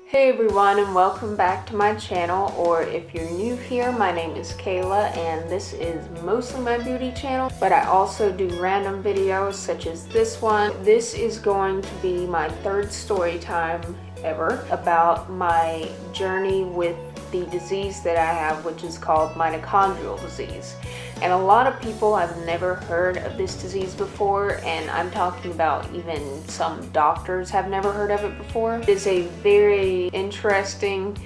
Hey everyone, and welcome back to my channel, or if you're new here, my name is Kayla and this is mostly my beauty channel, but I also do random videos such as this one. This is going to be my third story time ever about my journey with the disease that I have, which is called mitochondrial disease. And a lot of people have never heard of this disease before, and I'm talking about even some doctors have never heard of it before. It is a very interesting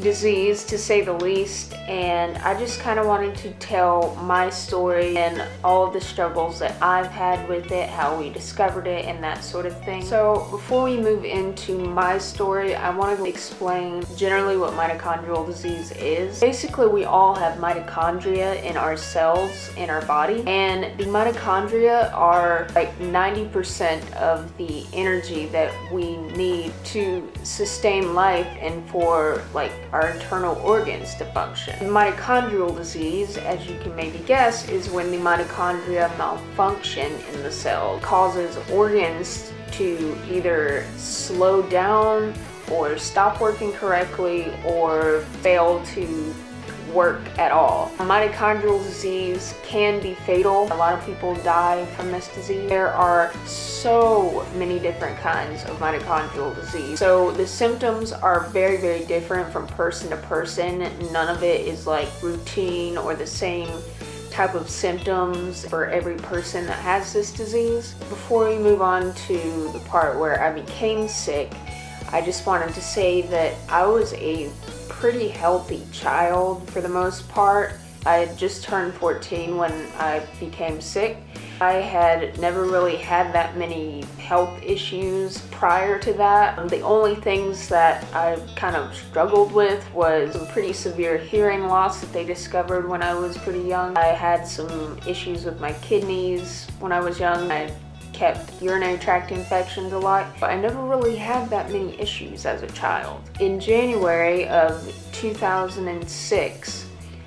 disease, to say the least, and I just kind of wanted to tell my story and all of the struggles that I've had with it, how we discovered it, and that sort of thing. So before we move into my story, I want to explain generally what mitochondrial disease is. Basically, we all have mitochondria in our cells in our body, and the mitochondria are like 90% of the energy that we need to sustain life and for like our internal organs to function. Mitochondrial disease, as you can maybe guess, is when the mitochondria malfunction in the cell. It causes organs to either slow down or stop working correctly or fail to work at all. Mitochondrial disease can be fatal. A lot of people die from this disease. There are so many different kinds of mitochondrial disease. So the symptoms are very, very different from person to person. None of it is like routine or the same type of symptoms for every person that has this disease. Before we move on to the part where I became sick, I just wanted to say that I was a pretty healthy child for the most part. I had just turned 14 when I became sick. I had never really had that many health issues prior to that. The only things that I kind of struggled with was some pretty severe hearing loss that they discovered when I was pretty young. I had some issues with my kidneys when I was young. I kept urinary tract infections a lot, but I never really had that many issues as a child. In January of 2006,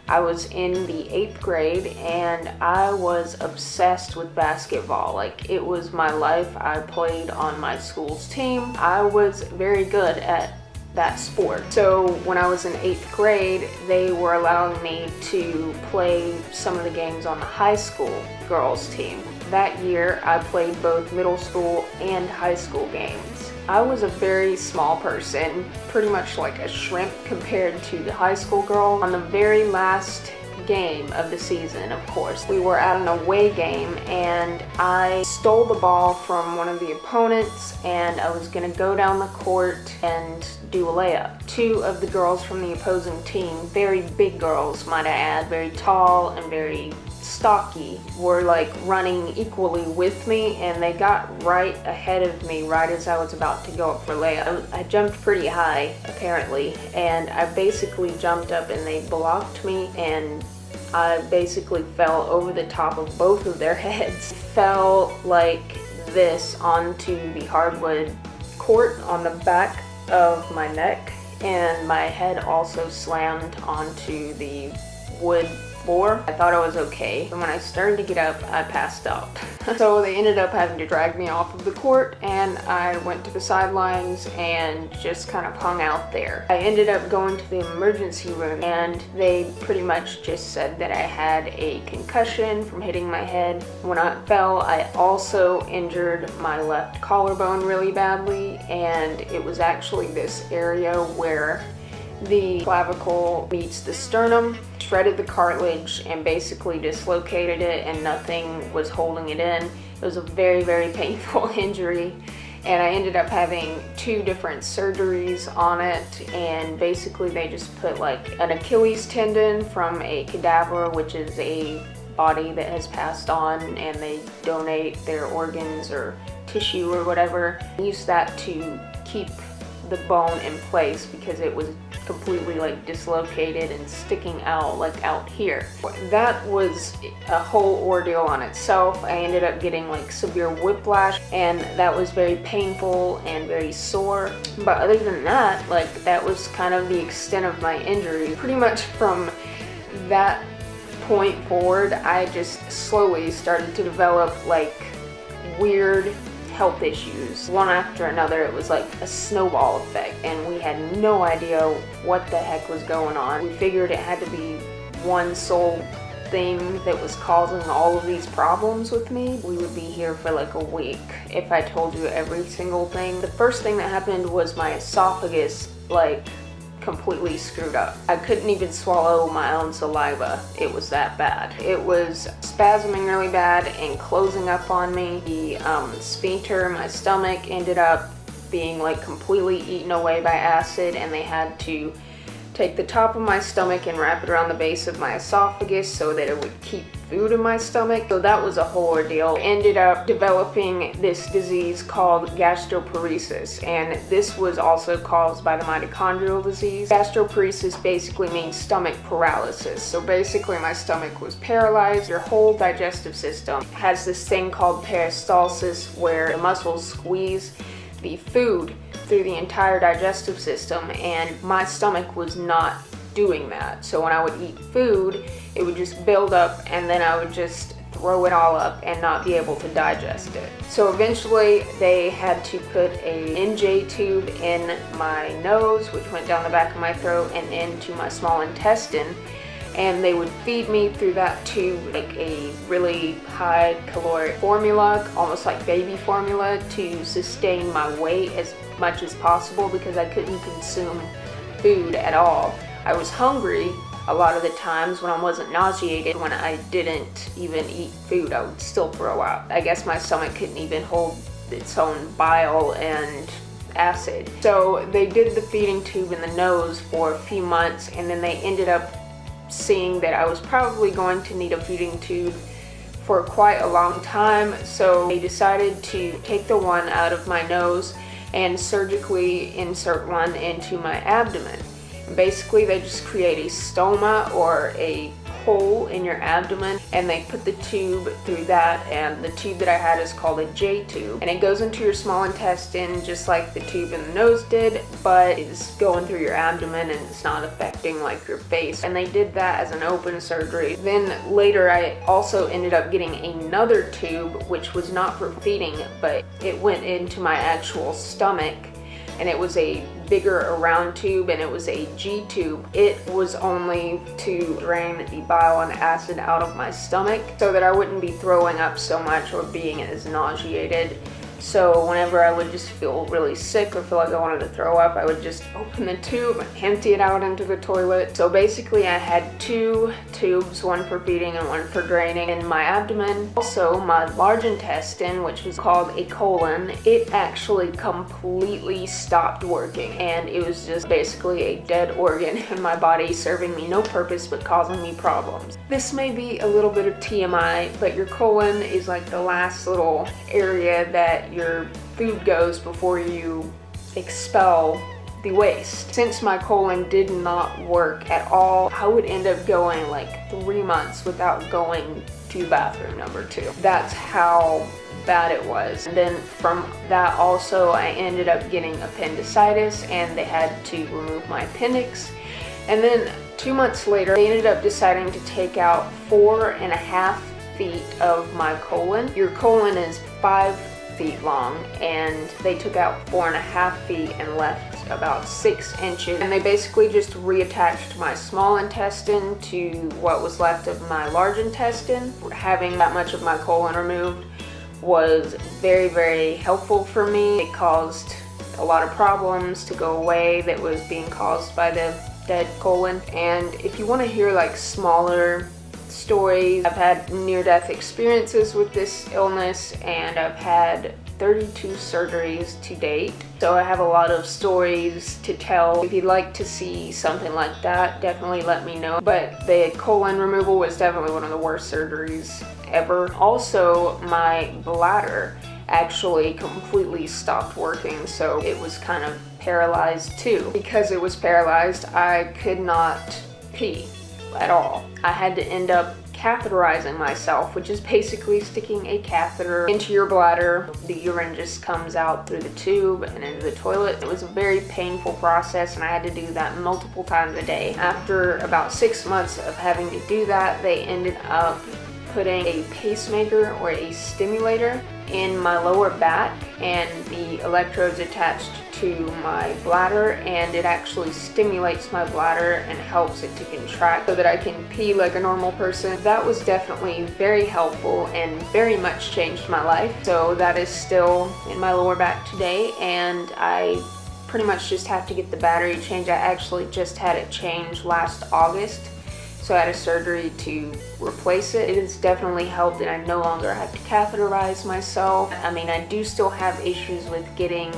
I was in the 8th grade and I was obsessed with basketball. Like, it was my life. I played on my school's team. I was very good at that sport. So when I was in 8th grade, they were allowing me to play some of the games on the high school girls team. That year, I played both middle school and high school games. I was a very small person, pretty much like a shrimp compared to the high school girl. On the very last game of the season, of course, we were at an away game and I stole the ball from one of the opponents and I was gonna go down the court and do a layup. Two of the girls from the opposing team, very big girls might I add, very tall and very stocky, were like running equally with me, and they got right ahead of me right as I was about to go up for layup. I jumped pretty high apparently, and I basically jumped up and they blocked me, and I basically fell over the top of both of their heads. Fell like this onto the hardwood court on the back of my neck, and my head also slammed onto the wood floor. I thought I was okay, and when I started to get up, I passed out. So they ended up having to drag me off of the court, and I went to the sidelines and just kind of hung out there. I ended up going to the emergency room, and they pretty much just said that I had a concussion from hitting my head. When I fell, I also injured my left collarbone really badly, and it was actually this area where the clavicle meets the sternum, shredded the cartilage and basically dislocated it, and nothing was holding it in. It was a very, very painful injury, and I ended up having 2 different surgeries on it, and basically they just put like an Achilles tendon from a cadaver, which is a body that has passed on, and they donate their organs or tissue or whatever. I used that to keep the bone in place because it was completely like dislocated and sticking out like out here. That was a whole ordeal on itself. I ended up getting like severe whiplash, and that was very painful and very sore. But other than that, like, that was kind of the extent of my injury. Pretty much from that point forward, I just slowly started to develop like weird health issues. One after another, it was like a snowball effect, and we had no idea what the heck was going on. We figured it had to be one sole thing that was causing all of these problems with me. We would be here for like a week if I told you every single thing. The first thing that happened was my esophagus like completely screwed up. I couldn't even swallow my own saliva. It was that bad. It was spasming really bad and closing up on me. The sphincter in my stomach ended up being like completely eaten away by acid, and they had to take the top of my stomach and wrap it around the base of my esophagus so that it would keep food in my stomach. So that was a whole ordeal. I ended up developing this disease called gastroparesis, and this was also caused by the mitochondrial disease. Gastroparesis basically means stomach paralysis. So basically my stomach was paralyzed. Your whole digestive system has this thing called peristalsis, where the muscles squeeze the food through the entire digestive system, and my stomach was not doing that. So when I would eat food, it would just build up, and then I would just throw it all up and not be able to digest it. So eventually they had to put a NJ tube in my nose, which went down the back of my throat and into my small intestine, and they would feed me through that tube like a really high caloric formula, almost like baby formula, to sustain my weight as much as possible because I couldn't consume food at all. I was hungry a lot of the times when I wasn't nauseated. When I didn't even eat food, I would still throw up. I guess my stomach couldn't even hold its own bile and acid. So they did the feeding tube in the nose for a few months, and then they ended up seeing that I was probably going to need a feeding tube for quite a long time. So they decided to take the one out of my nose and surgically insert one into my abdomen. Basically, they just create a stoma or a hole in your abdomen, and they put the tube through that, and the tube that I had is called a J tube, and it goes into your small intestine just like the tube in the nose did, but it's going through your abdomen and it's not affecting like your face. And they did that as an open surgery. Then later I also ended up getting another tube, which was not for feeding, but it went into my actual stomach, and it was a bigger round tube, and it was a G tube. It was only to drain the bile and acid out of my stomach so that I wouldn't be throwing up so much or being as nauseated. So whenever I would just feel really sick or feel like I wanted to throw up, I would just open the tube and empty it out into the toilet. So basically I had two tubes, one for feeding and one for draining in my abdomen. Also my large intestine, which was called a colon, it actually completely stopped working, and it was just basically a dead organ in my body, serving me no purpose but causing me problems. This may be a little bit of TMI, but your colon is like the last little area that your food goes before you expel the waste. Since my colon did not work at all, I would end up going like 3 months without going to bathroom number 2. That's how bad it was. And then from that also I ended up getting appendicitis, and they had to remove my appendix. And then 2 months later they ended up deciding to take out 4.5 feet of my colon. Your colon is 5 feet long, and they took out 4.5 feet and left about 6 inches. And they basically just reattached my small intestine to what was left of my large intestine. Having that much of my colon removed was very, very helpful for me. It caused a lot of problems to go away that was being caused by the dead colon. And if you want to hear like smaller stories, I've had near-death experiences with this illness, and I've had 32 surgeries to date. So I have a lot of stories to tell. If you'd like to see something like that, definitely let me know. But the colon removal was definitely one of the worst surgeries ever. Also, my bladder actually completely stopped working, so it was kind of paralyzed too. Because it was paralyzed, I could not pee at all. I had to end up catheterizing myself, which is basically sticking a catheter into your bladder. The urine just comes out through the tube and into the toilet. It was a very painful process, and I had to do that multiple times a day. After about 6 months of having to do that, they ended up putting a pacemaker or a stimulator in my lower back, and the electrodes attached to my bladder, and it actually stimulates my bladder and helps it to contract so that I can pee like a normal person. That was definitely very helpful and very much changed my life. So that is still in my lower back today, and I pretty much just have to get the battery changed. I actually just had it changed last August. So I had a surgery to replace it. It has definitely helped, and I no longer have to catheterize myself. I mean, I do still have issues with getting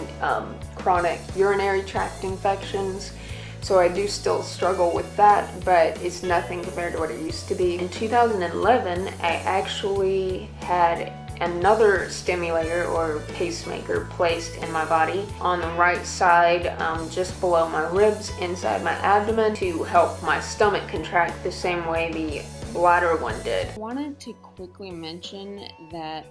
chronic urinary tract infections, so I do still struggle with that, but it's nothing compared to what it used to be. In 2011, I actually had another stimulator or pacemaker placed in my body on the right side, just below my ribs, inside my abdomen, to help my stomach contract the same way the bladder one did. I wanted to quickly mention that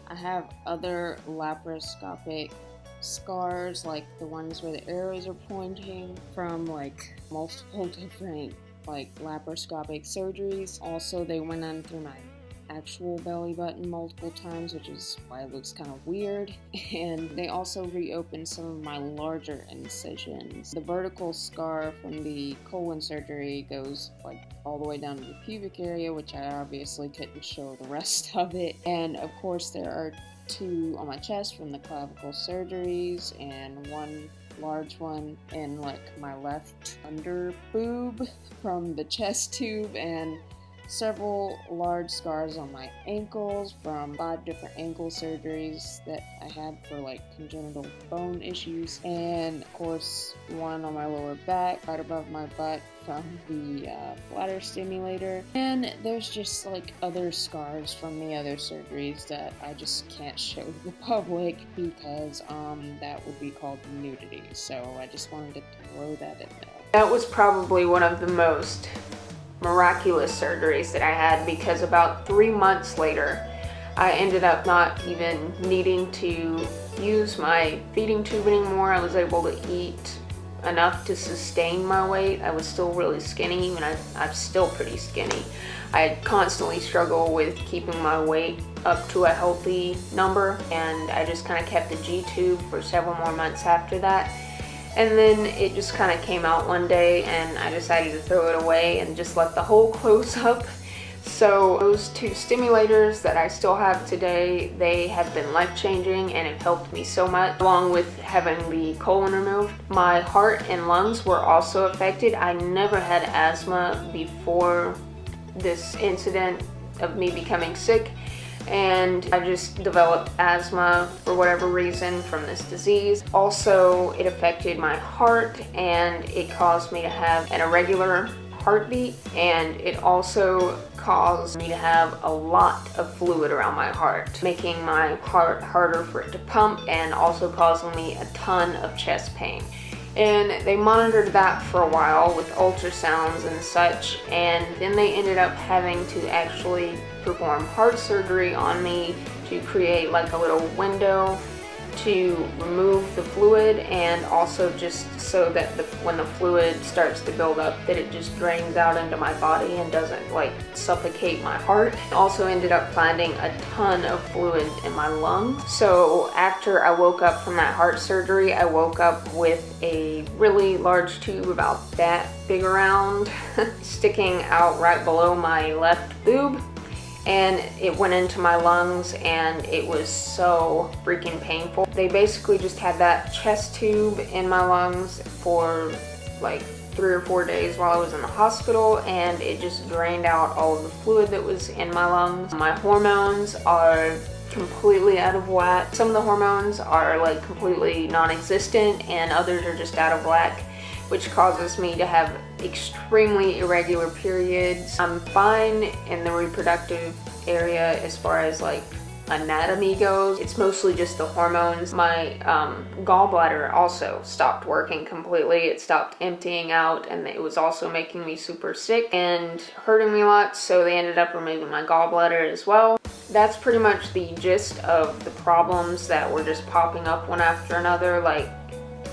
I have other laparoscopic scars, like the ones where the arrows are pointing, from like multiple different like laparoscopic surgeries. Also, they went on through my actual belly button multiple times, which is why it looks kind of weird. And they also reopened some of my larger incisions. The vertical scar from the colon surgery goes like all the way down to the pubic area, which I obviously couldn't show the rest of it. And of course there are 2 on my chest from the clavicle surgeries, and 1 large one in like my left under boob from the chest tube, and several large scars on my ankles from 5 different ankle surgeries that I had for like congenital bone issues, and of course 1 on my lower back right above my butt from the bladder stimulator. And there's just like other scars from the other surgeries that I just can't show the public because that would be called nudity, so I just wanted to throw that in there. That was probably one of the most miraculous surgeries that I had, because about 3 months later I ended up not even needing to use my feeding tube anymore. I was able to eat enough to sustain my weight. I was still really skinny, and I'm still pretty skinny. I constantly struggle with keeping my weight up to a healthy number, and I just kind of kept the G-tube for several more months after that. And then it just kind of came out one day, and I decided to throw it away and just let the hole close up. So those 2 stimulators that I still have today, they have been life-changing and have helped me so much, along with having the colon removed. My heart and lungs were also affected. I never had asthma before this incident of me becoming sick, and I just developed asthma for whatever reason from this disease. Also, it affected my heart, and it caused me to have an irregular heartbeat, and it also caused me to have a lot of fluid around my heart, making my heart harder for it to pump, and also causing me a ton of chest pain. And they monitored that for a while with ultrasounds and such, and then they ended up having to actually perform heart surgery on me to create like a little window to remove the fluid, and also just so that when the fluid starts to build up, that it just drains out into my body and doesn't like suffocate my heart. Also ended up finding a ton of fluid in my lungs. So after I woke up from that heart surgery, I woke up with a really large tube about that big around sticking out right below my left boob. And it went into my lungs, and it was so freaking painful. They basically just had that chest tube in my lungs for like 3 or 4 days while I was in the hospital, and it just drained out all of the fluid that was in my lungs. My hormones are completely out of whack. Some of the hormones are like completely non-existent, and others are just out of whack, which causes me to have extremely irregular periods. I'm fine in the reproductive area as far as like anatomy goes. It's mostly just the hormones. My gallbladder also stopped working completely. It stopped emptying out, and it was also making me super sick and hurting me a lot, so they ended up removing my gallbladder as well. That's pretty much the gist of the problems that were just popping up one after another. Like,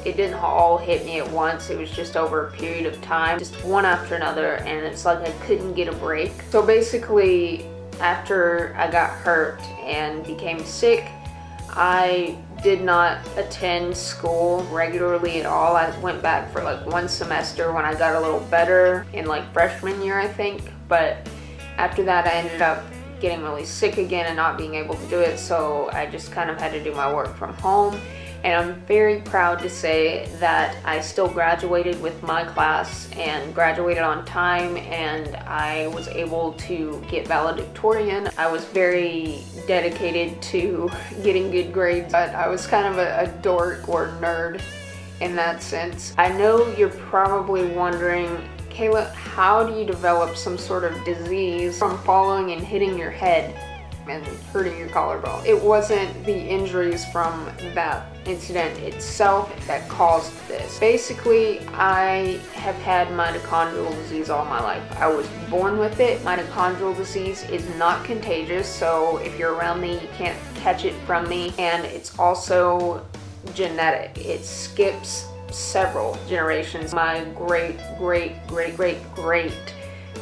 it didn't all hit me at once. It was just over a period of time, just one after another, and it's like I couldn't get a break. So basically, after I got hurt and became sick, I did not attend school regularly at all. I went back for like one semester when I got a little better in like freshman year, I think. But after that, I ended up getting really sick again and not being able to do it. So I just kind of had to do my work from home. And I'm very proud to say that I still graduated with my class and graduated on time, and I was able to get valedictorian. I was very dedicated to getting good grades, but I was kind of a dork or nerd in that sense. I know you're probably wondering, Kayla, how do you develop some sort of disease from falling and hitting your head and hurting your collarbone? It wasn't the injuries from that incident itself that caused this. Basically, I have had mitochondrial disease all my life. I was born with it. Mitochondrial disease is not contagious, so if you're around me, you can't catch it from me. And it's also genetic. It skips several generations. My great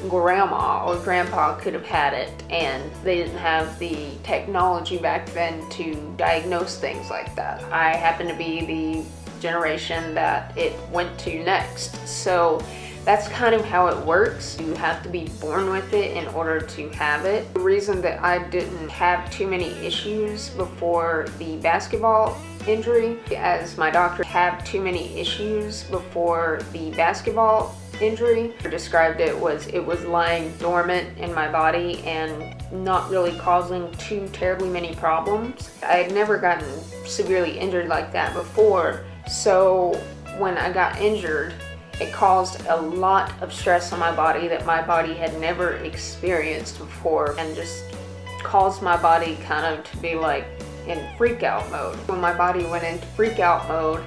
grandma or grandpa could have had it, and they didn't have the technology back then to diagnose things like that. I happen to be the generation that it went to next, so that's kind of how it works. You have to be born with it in order to have it. The reason that I didn't have too many issues before the basketball injury, as my doctor had too many issues before the basketball injury, described it was lying dormant in my body and not really causing too terribly many problems. I had never gotten severely injured like that before, so when I got injured, it caused a lot of stress on my body that my body had never experienced before, and just caused my body kind of to be like in freak out mode. When my body went into freak out mode,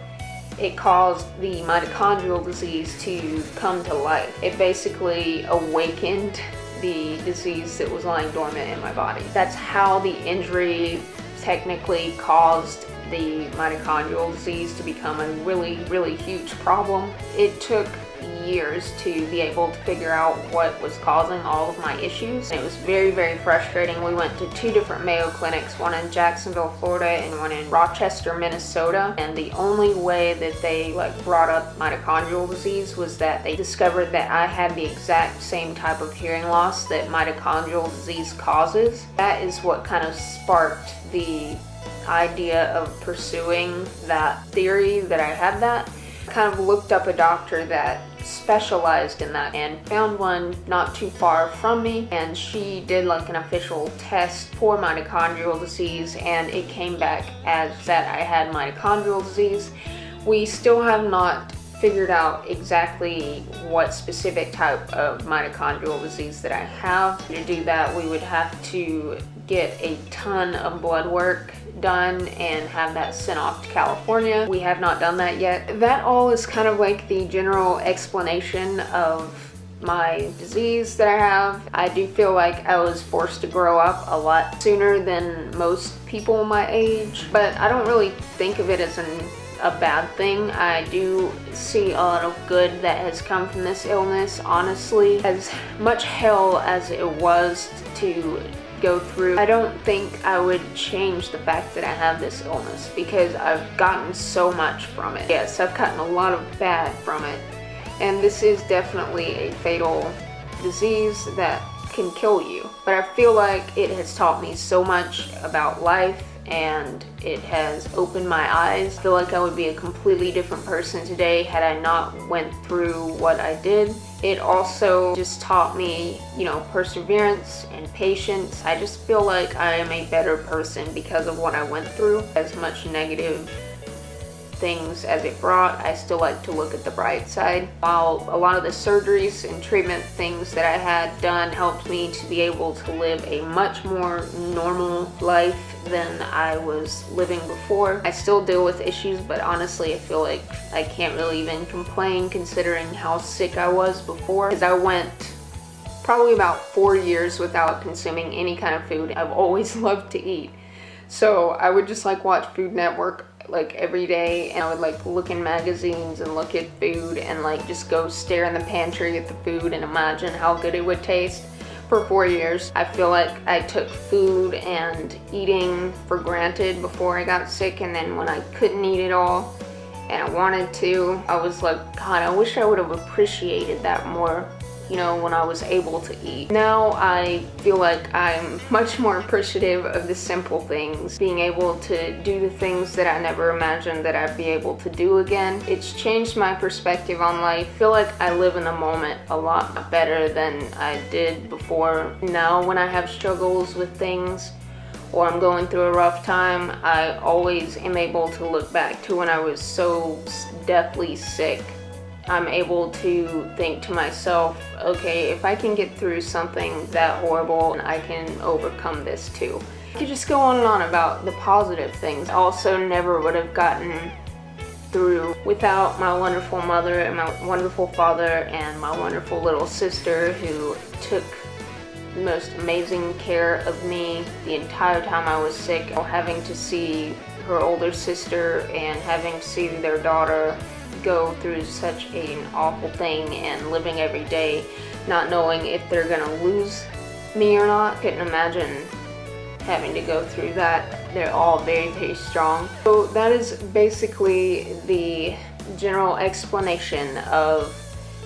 it caused the mitochondrial disease to come to life. It basically awakened the disease that was lying dormant in my body. That's how the injury technically caused the mitochondrial disease to become a really huge problem. It took years to be able to figure out what was causing all of my issues. It was very frustrating. We went to two different Mayo clinics, one in Jacksonville, Florida, and one in Rochester, Minnesota. And the only way that they brought up mitochondrial disease was that they discovered that I had the exact same type of hearing loss that mitochondrial disease causes. That is what kind of sparked the idea of pursuing that theory that I had that. Kind of looked up a doctor that specialized in that and found one not too far from me, and she did an official test for mitochondrial disease, and it came back as that I had mitochondrial disease. We still have not figured out exactly what specific type of mitochondrial disease that I have. To do that, we would have to get a ton of blood work done and have that sent off to California. We have not done that yet. That all is kind of like the general explanation of my disease that I have. I do feel like I was forced to grow up a lot sooner than most people my age, but I don't really think of it as a bad thing. I do see a lot of good that has come from this illness, honestly. As much hell as it was to go through, I don't think I would change the fact that I have this illness, because I've gotten so much from it. Yes, I've gotten a lot of bad from it, and this is definitely a fatal disease that can kill you. But I feel like it has taught me so much about life, and it has opened my eyes. I feel like I would be a completely different person today had I not went through what I did. It also just taught me, perseverance and patience. I just feel like I am a better person because of what I went through. As much negative things as it brought, I still like to look at the bright side. While a lot of the surgeries and treatment things that I had done helped me to be able to live a much more normal life than I was living before. I still deal with issues, but honestly I feel like I can't really even complain considering how sick I was before, because I went probably about 4 years without consuming any kind of food. I've always loved to eat, so I would just watch Food Network every day, and I would look in magazines and look at food and just go stare in the pantry at the food and imagine how good it would taste. For 4 years, I feel like I took food and eating for granted before I got sick, and then when I couldn't eat it all and I wanted to, I was like, God, I wish I would have appreciated that more, you know, when I was able to eat. Now I feel like I'm much more appreciative of the simple things, being able to do the things that I never imagined that I'd be able to do again. It's changed my perspective on life. I feel like I live in the moment a lot better than I did before. Now when I have struggles with things or I'm going through a rough time, I always am able to look back to when I was so deathly sick. I'm able to think to myself, okay, if I can get through something that horrible, I can overcome this too. I could just go on and on about the positive things. I also never would have gotten through without my wonderful mother and my wonderful father and my wonderful little sister who took the most amazing care of me the entire time I was sick. Having to see her older sister and having to see their daughter go through such an awful thing and living every day not knowing if they're gonna lose me or not. Couldn't imagine having to go through that. They're all very, very strong. So that is basically the general explanation of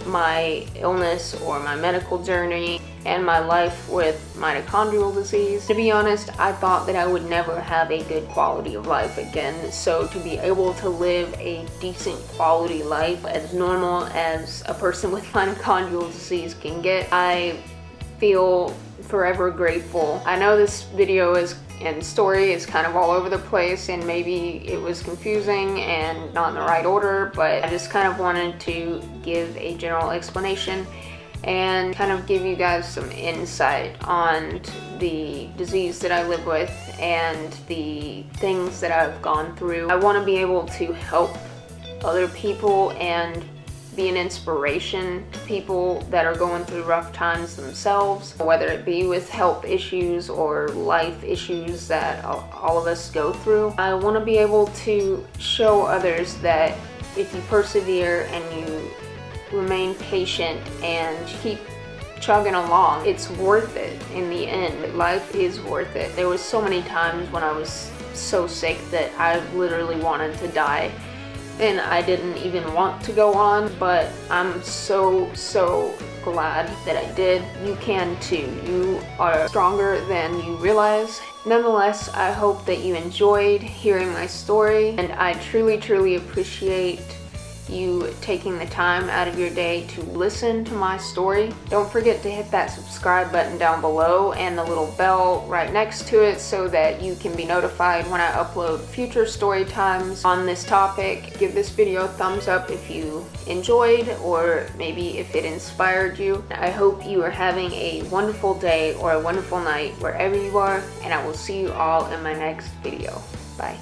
my illness or my medical journey and my life with mitochondrial disease. To be honest, I thought that I would never have a good quality of life again. So to be able to live a decent quality life as normal as a person with mitochondrial disease can get, I feel forever grateful. I know this video and story is kind of all over the place and maybe it was confusing and not in the right order, but I just kind of wanted to give a general explanation and kind of give you guys some insight on the disease that I live with and the things that I've gone through. I want to be able to help other people and be an inspiration to people that are going through rough times themselves, whether it be with health issues or life issues that all of us go through. I want to be able to show others that if you persevere and you remain patient and keep chugging along, it's worth it in the end. Life is worth it. There was so many times when I was so sick that I literally wanted to die. And I didn't even want to go on, but I'm so glad that I did. You can too. You are stronger than you realize. Nonetheless, I hope that you enjoyed hearing my story, and I truly appreciate you taking the time out of your day to listen to my story. Don't forget to hit that subscribe button down below and the little bell right next to it so that you can be notified when I upload future story times on this topic. Give this video a thumbs up if you enjoyed or maybe if it inspired you. I hope you are having a wonderful day or a wonderful night wherever you are, and I will see you all in my next video. Bye.